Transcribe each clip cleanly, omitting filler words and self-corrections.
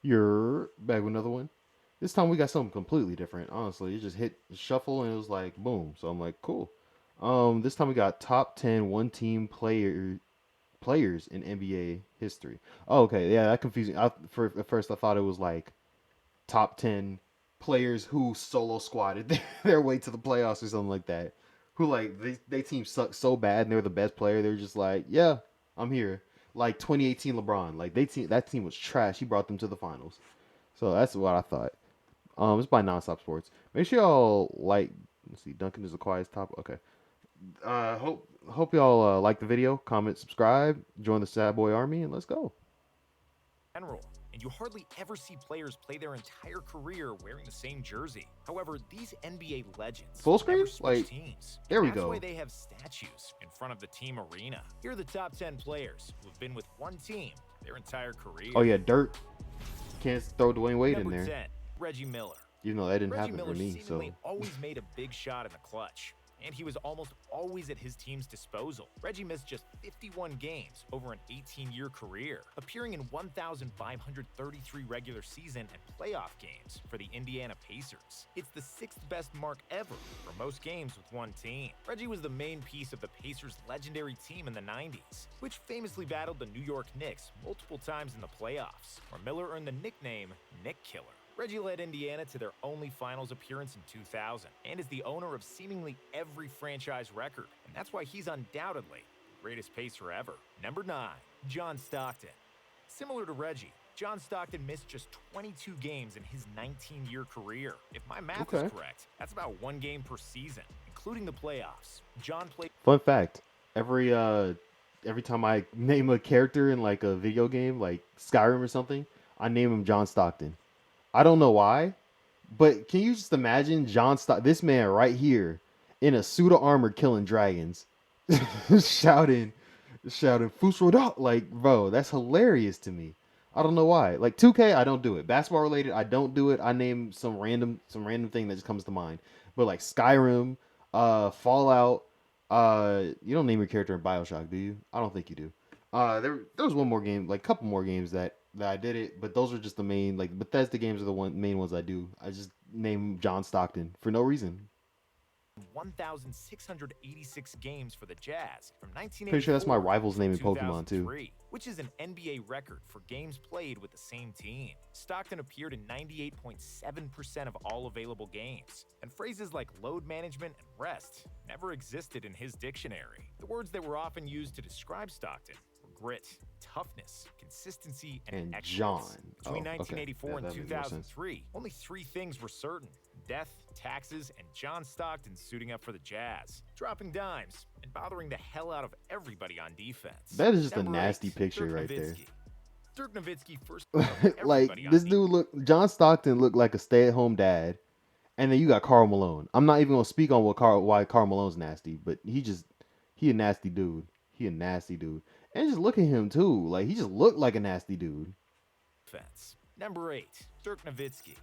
You're back with another one. This time we got something completely different. Honestly, it just hit shuffle and it was like boom. So I'm like, cool. This time we got top 10 one team players in NBA history. Oh, okay, yeah, that confusing. At first I thought it was like top 10 players who solo squatted their way to the playoffs or something like that. Who like they team sucked so bad and they're the best player. They're just like, yeah, I'm here. Like 2018 LeBron, like that team was trash. He brought them to the finals. So that's what I thought. It's by Nonstop Sports. Make sure y'all like. Let's see, Duncan is the quietest top. Okay. Hope y'all like the video, comment, subscribe, join the Sad Boy Army, and let's go. General, and you hardly ever see players play their entire career wearing the same jersey. However, these NBA legends Full never screen? switch Like, teams, and there we that's why go. they have statues in front of the team arena. Here are the top 10 players who have been with one team their entire Oh career. yeah, Dirt can't throw Dwayne Wade in Number there, 10, Reggie Miller. even though that didn't Reggie happen for Miller me. seemingly So always made a big shot in the clutch, and he was almost always at his team's disposal. Reggie missed just 51 games over an 18-year career, appearing in 1,533 regular season and playoff games for the Indiana Pacers. It's the sixth best mark ever for most games with one team. Reggie was the main piece of the Pacers' legendary team in the 90s, which famously battled the New York Knicks multiple times in the playoffs, where Miller earned the nickname Nick Killer. Reggie led Indiana to their only finals appearance in 2000 and is the owner of seemingly every franchise record, and that's why he's undoubtedly the greatest pacer ever. Number 9, John Stockton. Similar to Reggie, John Stockton missed just 22 games in his 19-year career. If my math is okay. correct, that's about one game per season, including the playoffs. John played Fun fact: every time I name a character in like a video game, like Skyrim or something, I name him John Stockton. I don't know why, but can you just imagine this man right here in a suit of armor killing dragons, shouting, shouting "Fusroda!" Like, bro, that's hilarious to me. I don't know why. Like 2K, I don't do it. Basketball related, I don't do it. I name some random thing that just comes to mind. But like Skyrim, Fallout, you don't name your character in BioShock, do you? I don't think you do. There was one more game, like a couple more games that I did it, but those are just the main, like Bethesda games are the main ones I do. I just name John Stockton for no reason. 1,686 games for the Jazz from Pretty sure that's my 1984 rival's to name in Pokemon too. 2003, which is an NBA record for games played with the same team. Stockton appeared in 98.7% of all available games, and phrases like load management and rest never existed in his dictionary. The words that were often used to describe Stockton were grit, toughness, consistency, and And excellence. John. Between Oh, okay. 1984 That and makes more sense. 2003, only three things were certain: death, taxes, and John Stockton suiting up for the Jazz, dropping dimes and bothering the hell out of everybody on defense. That is just a Number nasty 8, picture Dirk right there. Nowitzki. Dirk Nowitzki first loved Like everybody on this defense. dude John Stockton looked like a stay-at-home dad, and then you got Carl Malone. I'm not even gonna speak on why Carl Malone's nasty, but he a nasty dude. He a nasty dude, and just look at him too. Like he just looked like a nasty dude. Number 8, Dirk Nowitzki.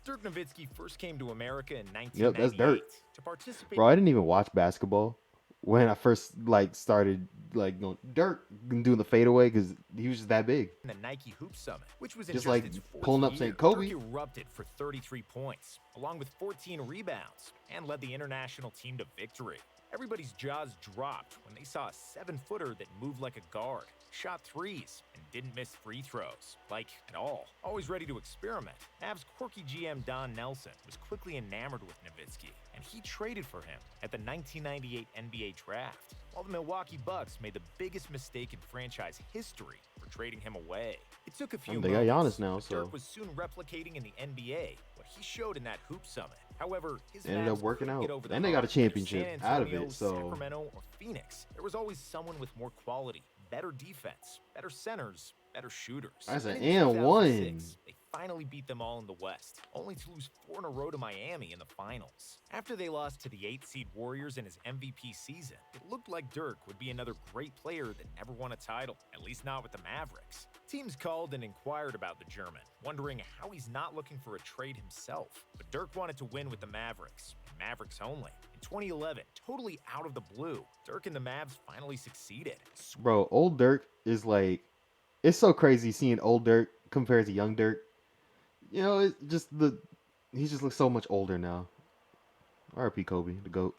Dirk Nowitzki first came to America in Yep, that's 1998 dirt, to participate bro. I didn't even watch basketball when I first like started like going Dirk doing the fadeaway because he was just that big, in the Nike Hoop Summit, which was in just just like its fourth pulling up year. saying Dirk Kobe. erupted for 33 points, along with 14 rebounds, and led the international team to victory. Everybody's jaws dropped when they saw a 7-footer that moved like a guard, shot threes, and didn't miss free throws, like at all. Always ready to experiment, Mavs quirky GM Don Nelson was quickly enamored with Nowitzki, and he traded for him at the 1998 NBA Draft, while the Milwaukee Bucks made the biggest mistake in franchise history for trading him away. It took a few They got moments, Giannis now, but so Dirk was soon replicating in the NBA what he showed in that Hoop Summit. However, his Ended up Mavs working couldn't out, get over the and they got a hump. Whether championship San out of Antonio, it. So Sacramento, or Phoenix, there was always someone with more quality, better defense, better centers, better shooters. that's an And in and one. 2006, they finally beat them all in the West, only to lose 4 in a row to Miami in the finals. After they lost to the 8-seed Warriors in his MVP season, it looked like Dirk would be another great player that never won a title, at least not with the Mavericks. Teams called and inquired about the German, wondering how he's not looking for a trade himself. But Dirk wanted to win with the Mavericks, and Mavericks only. In 2011, totally out of the blue, Dirk and the Mavs finally succeeded. Bro, old Dirk is like, it's so crazy seeing old Dirk compared to young Dirk. It just he just looks so much older now. R.I.P. Kobe, the goat.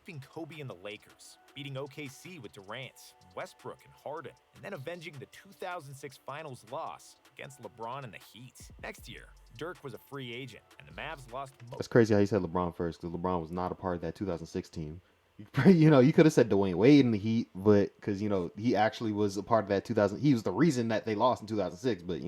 Keeping Kobe and the Lakers, beating OKC with Durant, Westbrook, and Harden, and then avenging the 2006 Finals loss against LeBron and the Heat. Next year, Dirk was a free agent, and the Mavs lost That's crazy how you said LeBron first, because LeBron was not a part of that 2006 team. You could have said Dwayne Wade in the Heat, but because he actually was a part of that 2000. He was the reason that they lost in 2006. But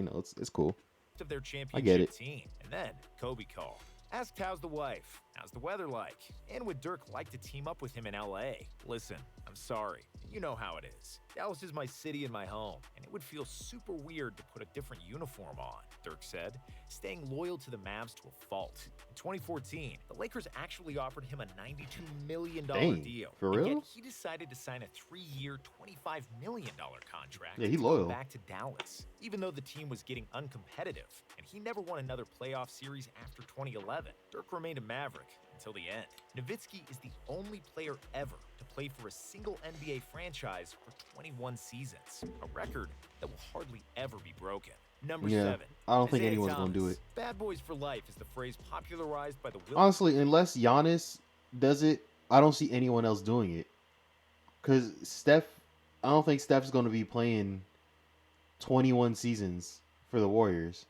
it's cool. of their I get championship it. team. And then Kobe called. Asked how's the wife, how's the weather like, and would Dirk like to team up with him in LA? Listen, I'm sorry. You know how it is. Dallas is my city and my home, and it would feel super weird to put a different uniform on, Dirk said, staying loyal to the Mavs to a fault. In 2014, the Lakers actually offered him a $92 million Dang, deal. for And yet real? he decided to sign a 3-year, $25 million contract Yeah, he to go loyal. back to Dallas, even though the team was getting uncompetitive, and he never won another playoff series after 2011. Dirk remained a Maverick until the end. Nowitzki is the only player ever to play for a single NBA franchise for 21 seasons, a record that will hardly ever be broken. Number Yeah, 7. I don't think Isaiah anyone's gonna do Thomas. it. Bad boys for life is the phrase popularized by the Honestly, unless Giannis does it, I don't see anyone else doing it. Cause I don't think Steph's gonna be playing 21 seasons for the Warriors.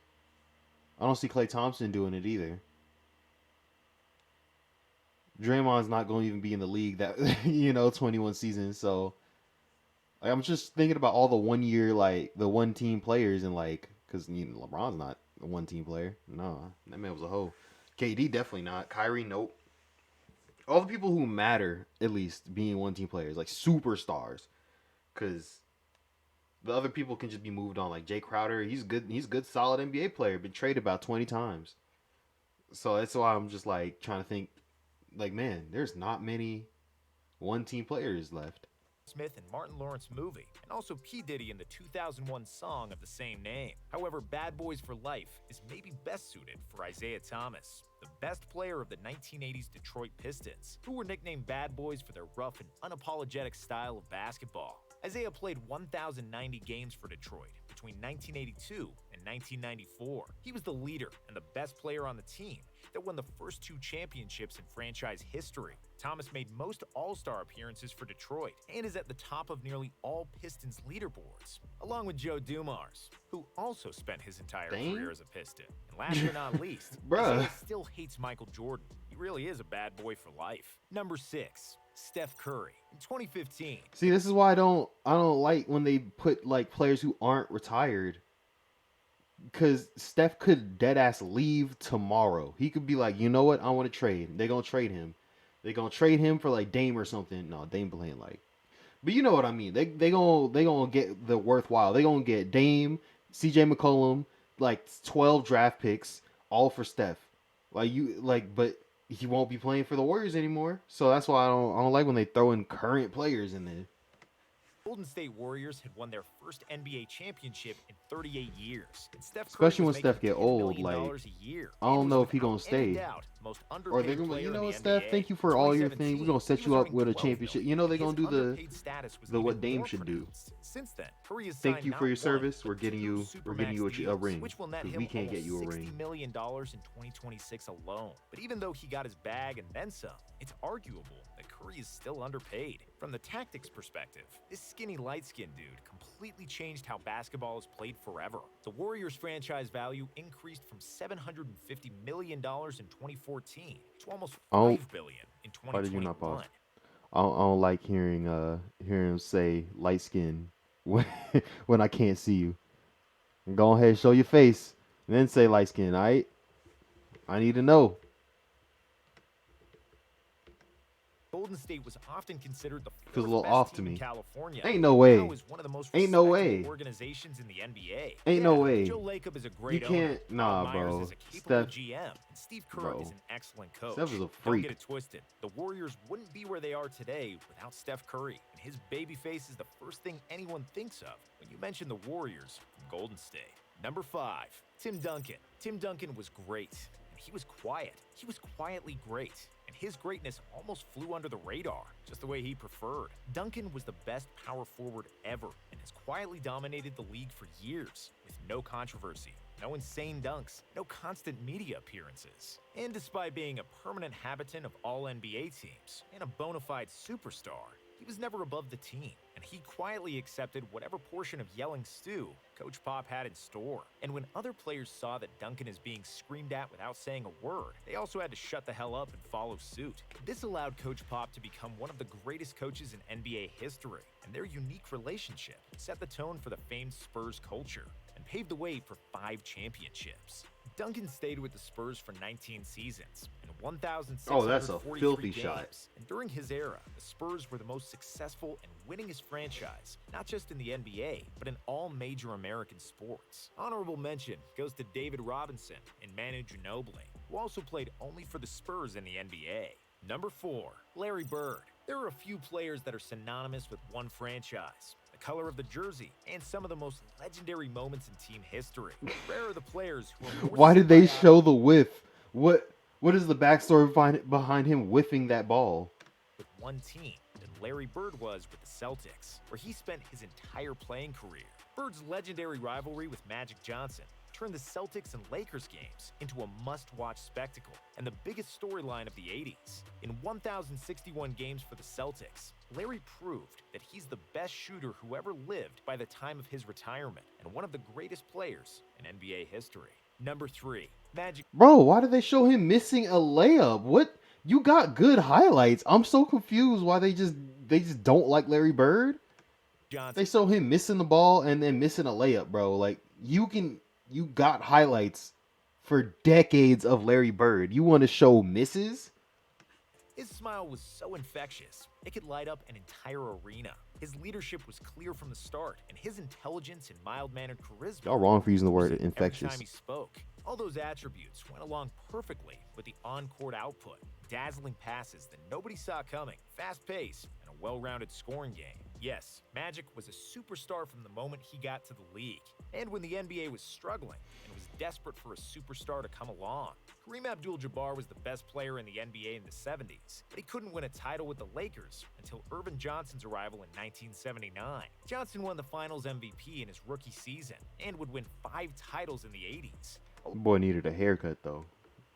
I don't see Klay Thompson doing it either. Draymond's not going to even be in the league that 21 seasons. So like, I'm just thinking about all the 1 year the one team players and because LeBron's not a one team player. No, that man was a hoe. KD definitely not. Kyrie, nope. All the people who matter at least being one team players like superstars, because the other people can just be moved on. Like Jay Crowder, he's good. He's a good, solid NBA player. Been traded about 20 times. So that's why I'm just like trying to think. Like, man, there's not many one team players left. Smith and Martin Lawrence movie, and also P. Diddy in the 2001 song of the same name. However, Bad Boys for Life is maybe best suited for Isaiah Thomas, the best player of the 1980s Detroit Pistons, who were nicknamed Bad Boys for their rough and unapologetic style of basketball. Isaiah played 1,090 games for Detroit between 1982 and 1994. He was the leader and the best player on the team that won the first 2 championships in franchise history. Thomas made most All-Star appearances for Detroit and is at the top of nearly all Pistons leaderboards, along with Joe Dumars, who also spent his entire career as a Piston. And last but not least, Bruh. Isaiah still hates Michael Jordan. He really is a bad boy for life. Number 6. Steph Curry. In 2015, See, this is why I don't like when they put players who aren't retired. Because Steph could dead ass leave tomorrow. He could be like, you know what? I want to trade. They're gonna trade him. They're gonna trade him for Dame or something. No, Dame playing but you know what I mean. They gonna get the worthwhile. They gonna get Dame, C.J. McCollum, 12 draft picks, all for Steph. But he won't be playing for the Warriors anymore. So that's why I don't like when they throw in current players in there. Golden State Warriors had won their first NBA championship in 38 years, and Steph Curry Especially was when making Steph get $10 old, million a year. I don't And know was if he gonna without any stay. doubt the most Or they're underpaid gonna be like, player you know in what, the Steph, NBA. thank you for all your things. We're 2017, gonna set he you was up earning with a $12 championship. million, You know they're and gonna his do the underpaid status was the what even Dame more should do. pronounced. Since then, Curry has Thank signed you not for your one, service. but We're getting 2 you supermax a deals, ring which will net because him we can't get you a almost ring. $60 million in 2026 alone. But even though he got his bag and then some, it's arguable that Curry is still underpaid. From the tactics perspective, this skinny, light-skinned dude completely changed how basketball is played forever. The Warriors franchise value increased from $750 million in 2014 to almost Oh, $5 billion in why did you not pause? 2021. I don't like hearing him say light skin when when I can't see you. Go ahead, show your face, and then say light skin. All right, I need to know. Golden State was often considered the Feels a fourth little best off to team in me. California. Ain't no And now way. is one of the most Ain't no respectable way. organizations in the NBA. Ain't Yeah, no way. Joe Lacob is a You great owner. can't. Bob Nah, Myers bro. is a capable Steph, GM, and Steve Kerr bro. is an excellent coach. Steph is a Don't freak. get it twisted. The Warriors wouldn't be where they are today without Steph Curry, and his baby face is the first thing anyone thinks of when you mention the Warriors from Golden State. Number 5, Tim Duncan. Tim Duncan was great, and he was quiet. He was quietly great, and his greatness almost flew under the radar, just the way he preferred. Duncan was the best power forward ever, and has quietly dominated the league for years with no controversy. no insane dunks, no constant media appearances. And despite being a permanent habitant of all NBA teams and a bona fide superstar, he was never above the team, and he quietly accepted whatever portion of yelling stew Coach Pop had in store. And when other players saw that Duncan is being screamed at without saying a word, they also had to shut the hell up and follow suit. This allowed Coach Pop to become one of the greatest coaches in NBA history, and their unique relationship set the tone for the famed Spurs culture and paved the way for 5 championships. Duncan stayed with the Spurs for 19 seasons and Oh, that's a 1,643 filthy games. shot. And during his era, the Spurs were the most successful and winningest franchise, not just in the NBA, but in all major American sports. Honorable mention goes to David Robinson and Manu Ginobili, who also played only for the Spurs in the NBA. Number 4, Larry Bird. There are a few players that are synonymous with one franchise, the color of the jersey, and some of the most legendary moments in team history. Rare are the players who are more Why did they symbiotic show the whiff? What is the backstory behind him whiffing that ball? with one team than Larry Bird was with the Celtics, where he spent his entire playing career. Bird's legendary rivalry with Magic Johnson turned the Celtics and Lakers games into a must-watch spectacle and the biggest storyline of the 80s. In 1,061 games for the Celtics, Larry proved that he's the best shooter who ever lived by the time of his retirement and one of the greatest players in NBA history. Number 3, Magic Bro, why did they show him missing a layup? What? You got good highlights. I'm so confused why they just don't like Larry Bird. Johnson. They show him missing the ball and then missing a layup, bro. Like you got highlights for decades of Larry Bird. You want to show misses? His smile was so infectious, it could light up an entire arena. His leadership was clear from the start, and his intelligence and mild-mannered charisma Y'all wrong for using the was word every infectious. time he spoke. All those attributes went along perfectly with the on-court output, dazzling passes that nobody saw coming, fast pace, and a well-rounded scoring game. Yes, Magic was a superstar from the moment he got to the league, and when the NBA was struggling and was desperate for a superstar to come along. Kareem Abdul-Jabbar was the best player in the NBA in the 70s, but he couldn't win a title with the Lakers until Irvin Johnson's arrival in 1979. Johnson won the Finals MVP in his rookie season and would win 5 titles in the 80s. Boy needed a haircut though.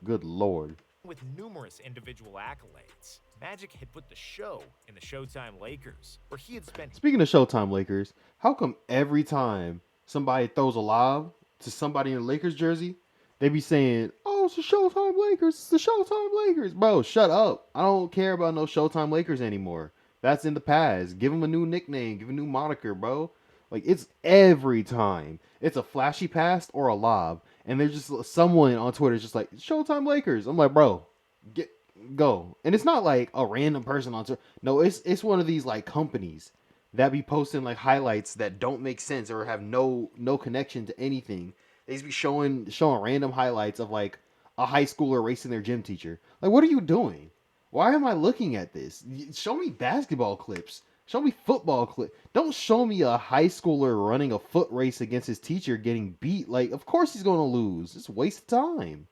Good lord. With numerous individual accolades, Magic had put the show in the Showtime Lakers, where he had spent Speaking of Showtime Lakers, how come every time somebody throws a lob to somebody in a Lakers jersey, they be saying, "Oh, it's the Showtime Lakers. It's the Showtime Lakers." Bro, shut up. I don't care about no Showtime Lakers anymore. That's in the past. Give them a new nickname. Give a new moniker, bro. Like, it's every time. It's a flashy pass or a lob. And there's just someone on Twitter just like, Showtime Lakers. I'm like, bro, get go. And it's not like a random person on Twitter. No, it's one of these like companies that be posting like highlights that don't make sense or have no connection to anything. They just be showing random highlights of like a high schooler racing their gym teacher. Like, what are you doing? Why am I looking at this? Show me basketball clips. Show me football clip. Don't show me a high schooler running a foot race against his teacher getting beat. Like, of course he's gonna lose. It's a waste of time.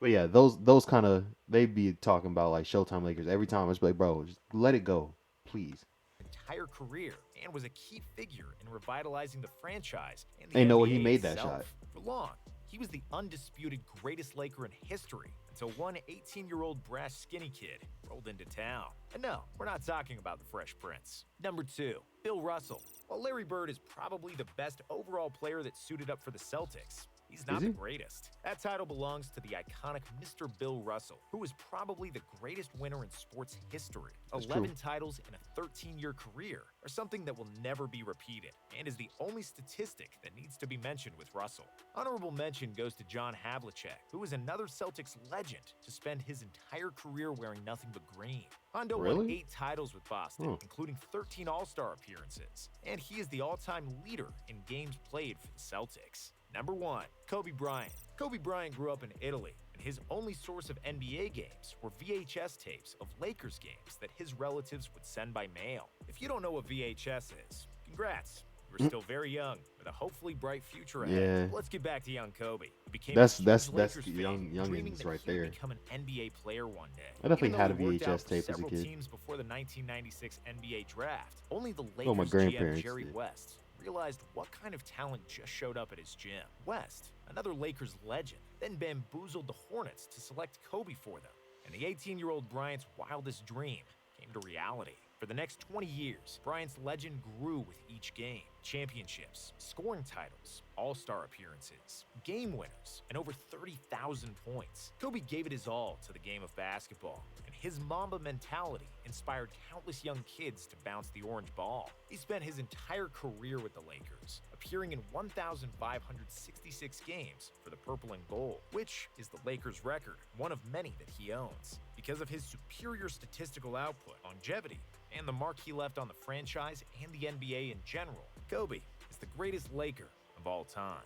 But yeah, those kind of they be talking about like Showtime Lakers every time. It's like, bro, just let it go, please. entire career and was a key figure in revitalizing the franchise and the Ain't know NBA he made that itself. shot. For long, he was the undisputed greatest Laker in history until one 18-year-old brash skinny kid rolled into town. And no, we're not talking about the Fresh Prince. Number 2, Bill Russell. While Larry Bird is probably the best overall player that suited up for the Celtics, he's not Is he? the greatest. That title belongs to the iconic Mr. Bill Russell, who was probably the greatest winner in sports history. That's 11 true. titles in a 13-year career are something that will never be repeated, and is the only statistic that needs to be mentioned with Russell. Honorable mention goes to John Havlicek, who is another Celtics legend to spend his entire career wearing nothing but green. Hondo won Really? 8 titles with Boston, Huh. including 13 All-Star appearances, and he is the all-time leader in games played for the Celtics. Number 1, Kobe Bryant. Kobe Bryant grew up in Italy, and his only source of NBA games were VHS tapes of Lakers games that his relatives would send by mail. If you don't know what VHS is, congrats. You're still very young, with a hopefully bright future ahead. Yeah. Let's get back to young Kobe. He became That's- a huge that's Lakers the fan, youngins dreaming that right he would there. become an NBA player one day. I definitely Even had though a he worked out VHS for tape as a several kid. teams before the 1996 NBA draft, only the Oh, my Lakers GM grandparents Jerry did. West realized what kind of talent just showed up at his gym. West, another Lakers legend, then bamboozled the Hornets to select Kobe for them. And the 18-year-old Bryant's wildest dream came to reality. For the next 20 years, Bryant's legend grew with each game. Championships, scoring titles, all-star appearances, game winners, and over 30,000 points. Kobe gave it his all to the game of basketball, and his Mamba mentality inspired countless young kids to bounce the orange ball. He spent his entire career with the Lakers, appearing in 1,566 games for the purple and gold, which is the Lakers' record, one of many that he owns. Because of his superior statistical output, longevity, and the mark he left on the franchise and the NBA in general, Kobe is the greatest Laker of all time.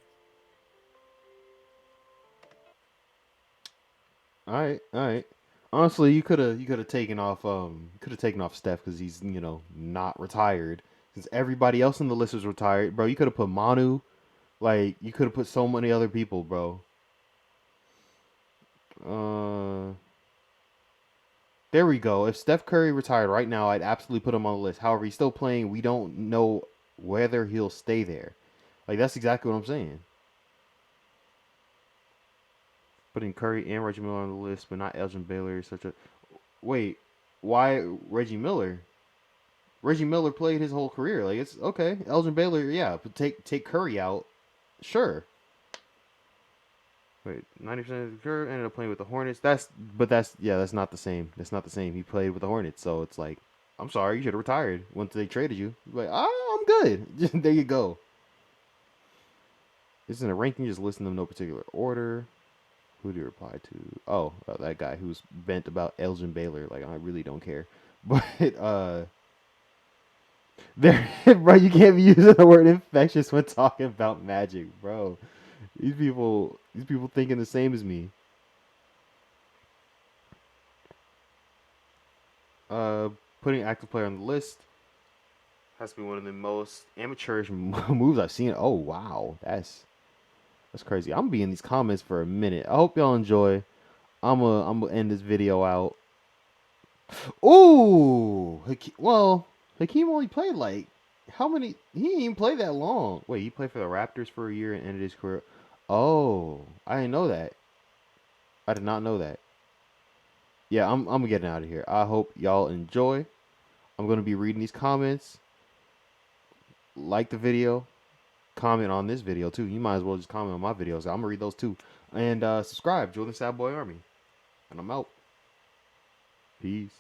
All right, all right. Honestly, you could have taken off Steph because he's not retired. Since everybody else in the list is retired, bro, you could have put Manu. Like you could have put so many other people, bro. Uh, there we go. If Steph Curry retired right now, I'd absolutely put him on the list. However, he's still playing. We don't know whether he'll stay there. Like that's exactly what I'm saying. Putting Curry and Reggie Miller on the list, but not Elgin Baylor. Such a wait. Why Reggie Miller? Reggie Miller played his whole career. Like it's okay. Elgin Baylor, yeah. But take Curry out, sure. Wait, 90% of the career ended up playing with the Hornets. That's not the same. That's not the same. He played with the Hornets, so it's like, I'm sorry, you should have retired once they traded you. Like, I'm good. There you go. This isn't a ranking. Just listen to them in no particular order. Who do you reply to? Oh, that guy who's bent about Elgin Baylor. Like, I really don't care. But there, bro, you can't be using the word infectious when talking about Magic, bro. These people thinking the same as me. Uh, Putting active player on the list has to be one of the most amateurish moves I've seen. Oh wow, that's crazy. I'm gonna be in these comments for a minute. I hope y'all enjoy. I'm gonna end this video out. Ooh, well, Hakeem only played like how many? He didn't even play that long. Wait, he played for the Raptors for a year and ended his career. Oh, I didn't know that. I did not know that. Yeah, I'm getting out of here. I hope y'all enjoy. I'm gonna be reading these comments. Like the video, comment on this video too. You might as well just comment on my videos. I'm gonna read those too. And subscribe, join the Sad Boy Army. And I'm out. Peace.